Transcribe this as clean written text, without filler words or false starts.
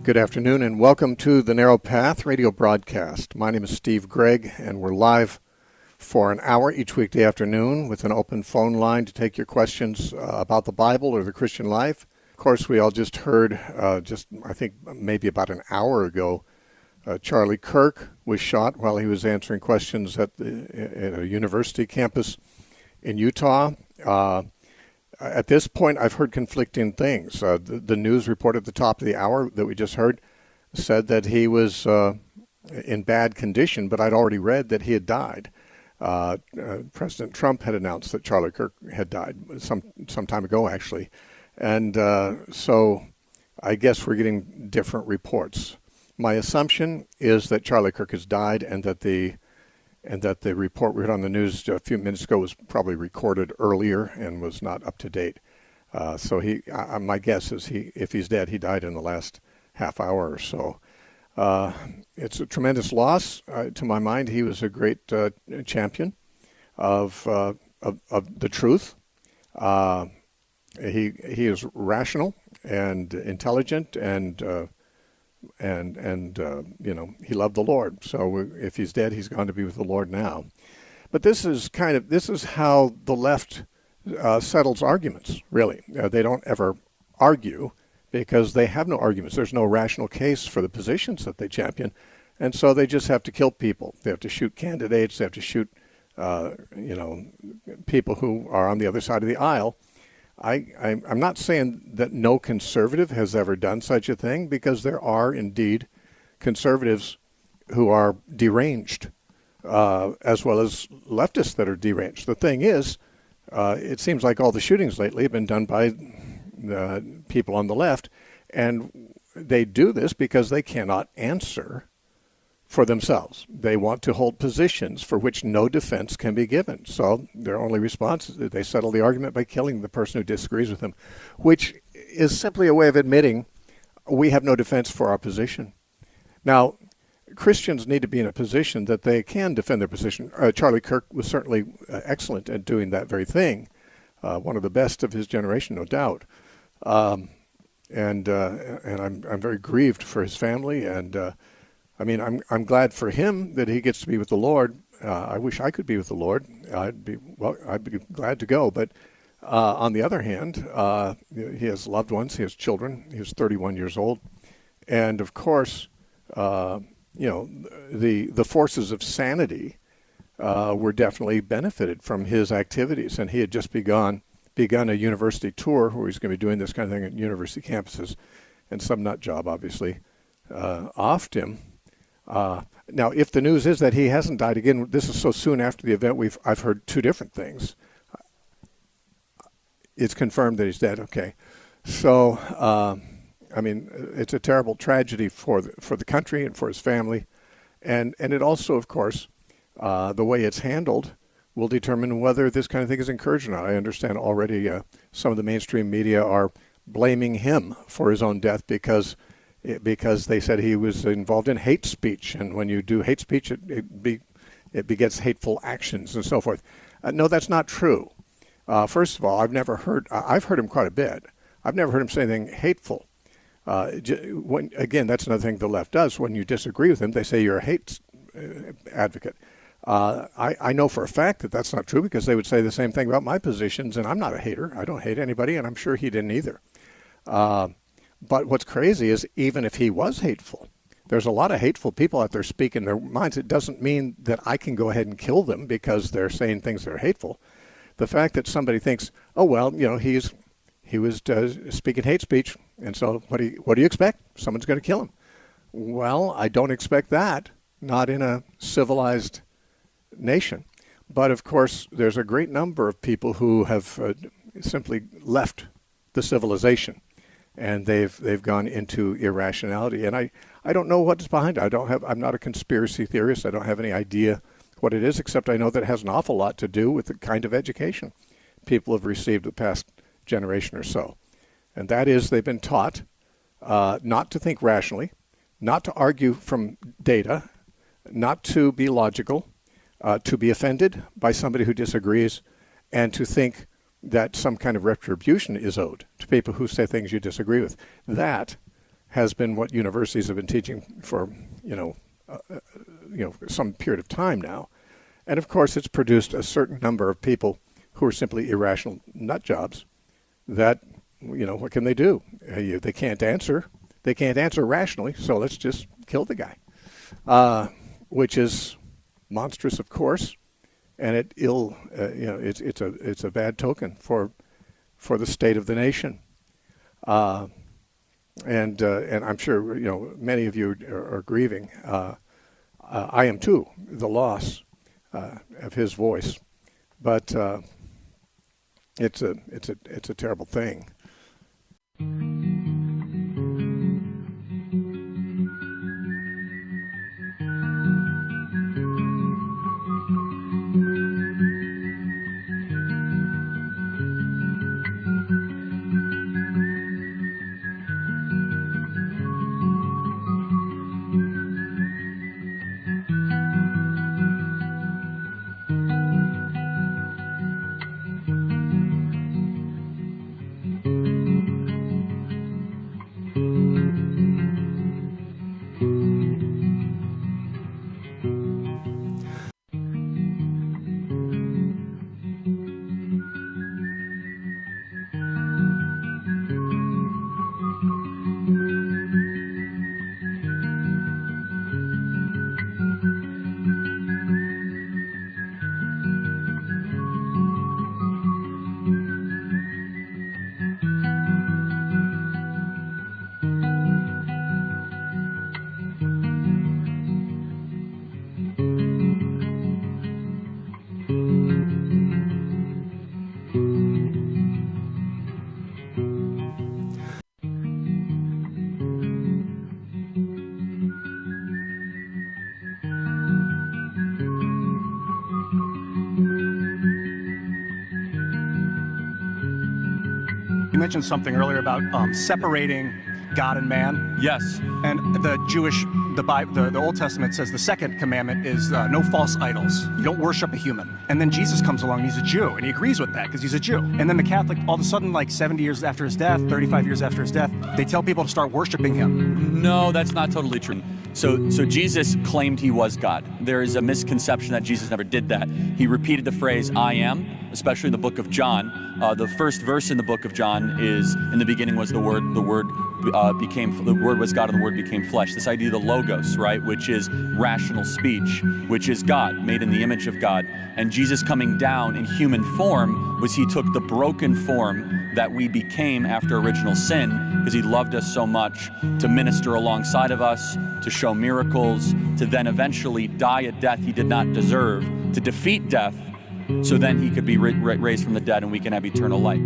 Good afternoon and welcome to the Narrow Path radio broadcast. My name is Steve Gregg and we're live for an hour each weekday afternoon with an open phone line to take your questions about the Bible or the Christian life. Of course, we all just heard, I think maybe about an hour ago, Charlie Kirk was shot while he was answering questions at a university campus in Utah. At this point, I've heard conflicting things. The news report at the top of the hour that we just heard said that he was in bad condition, but I'd already read that he had died. President Trump had announced that Charlie Kirk had died some time ago, actually. And so I guess we're getting different reports. My assumption is that Charlie Kirk has died and that the report we heard on the news a few minutes ago was probably recorded earlier and was not up to date. So my guess is if he's dead, he died in the last half hour or so. It's a tremendous loss to my mind. He was a great champion of the truth. He is rational and intelligent and he loved the Lord. So if he's dead, he's gone to be with the Lord now. But this is how the left settles arguments, really. They don't ever argue because they have no arguments. There's no rational case for the positions that they champion. And so they just have to kill people. They have to shoot candidates. They have to shoot, people who are on the other side of the aisle. I'm not saying that no conservative has ever done such a thing, because there are indeed conservatives who are deranged, as well as leftists that are deranged. The thing is, it seems like all the shootings lately have been done by people on the left, and they do this because they cannot answer for themselves. They want to hold positions for which no defense can be given. So their only response is that they settle the argument by killing the person who disagrees with them, which is simply a way of admitting we have no defense for our position. Now, Christians need to be in a position that they can defend their position. Charlie Kirk was certainly excellent at doing that very thing, one of the best of his generation, no doubt. And I'm very grieved for his family, and I'm glad for him that he gets to be with the Lord. I wish I could be with the Lord. I'd be glad to go. But on the other hand, he has loved ones. He has children. He was 31 years old, and of course, the forces of sanity were definitely benefited from his activities. And he had just begun a university tour where he's going to be doing this kind of thing at university campuses, and some nut job obviously offed him. Now, if the news is that he hasn't died again, this is so soon after the event, I've heard two different things. It's confirmed that he's dead. Okay. So, it's a terrible tragedy for the country and for his family. And it also, of course, the way it's handled will determine whether this kind of thing is encouraged or not. I understand already some of the mainstream media are blaming him for his own death because they said he was involved in hate speech, and when you do hate speech, it begets hateful actions and so forth. No, that's not true. First of all, I've heard him quite a bit. I've never heard him say anything hateful. Again, that's another thing the left does. When you disagree with him, they say you're a hate advocate. I know for a fact that that's not true, because they would say the same thing about my positions, and I'm not a hater. I don't hate anybody, and I'm sure he didn't either. But what's crazy is, even if he was hateful, there's a lot of hateful people out there speaking their minds. It doesn't mean that I can go ahead and kill them because they're saying things that are hateful. The fact that somebody thinks, oh, well, he was speaking hate speech, and so what do you expect? Someone's going to kill him. Well, I don't expect that, not in a civilized nation. But, of course, there's a great number of people who have simply left the civilization, and they've gone into irrationality. And I don't know what's behind it. I'm not a conspiracy theorist. I don't have any idea what it is, except I know that it has an awful lot to do with the kind of education people have received the past generation or so. And that is, they've been taught not to think rationally, not to argue from data, not to be logical, to be offended by somebody who disagrees, and to think that some kind of retribution is owed to people who say things you disagree with. That has been what universities have been teaching for, some period of time now. And of course, it's produced a certain number of people who are simply irrational nut jobs that, what can they do? They can't answer. They can't answer rationally, so let's just kill the guy, which is monstrous, of course, and it's a bad token for the state of the nation. And I'm sure many of you are grieving. I am too, the loss of his voice, but it's a terrible thing. You mentioned something earlier about separating God and man. Yes. And the Old Testament says the second commandment is no false idols. You don't worship a human. And then Jesus comes along, and he's a Jew, and he agrees with that because he's a Jew. And then the Catholic, all of a sudden, like 70 years after his death, 35 years after his death, they tell people to start worshiping him. No, that's not totally true. So Jesus claimed he was God. There is a misconception that Jesus never did that. He repeated the phrase, I am, especially in the book of John. The first verse in the book of John is, in the beginning was the Word the Word was God, and the Word became flesh. This idea of the Logos, right, which is rational speech, which is God, made in the image of God. And Jesus coming down in human form was he took the broken form that we became after original sin, because he loved us so much, to minister alongside of us, to show miracles, to then eventually die a death he did not deserve, to defeat death, so then he could be raised from the dead and we can have eternal life.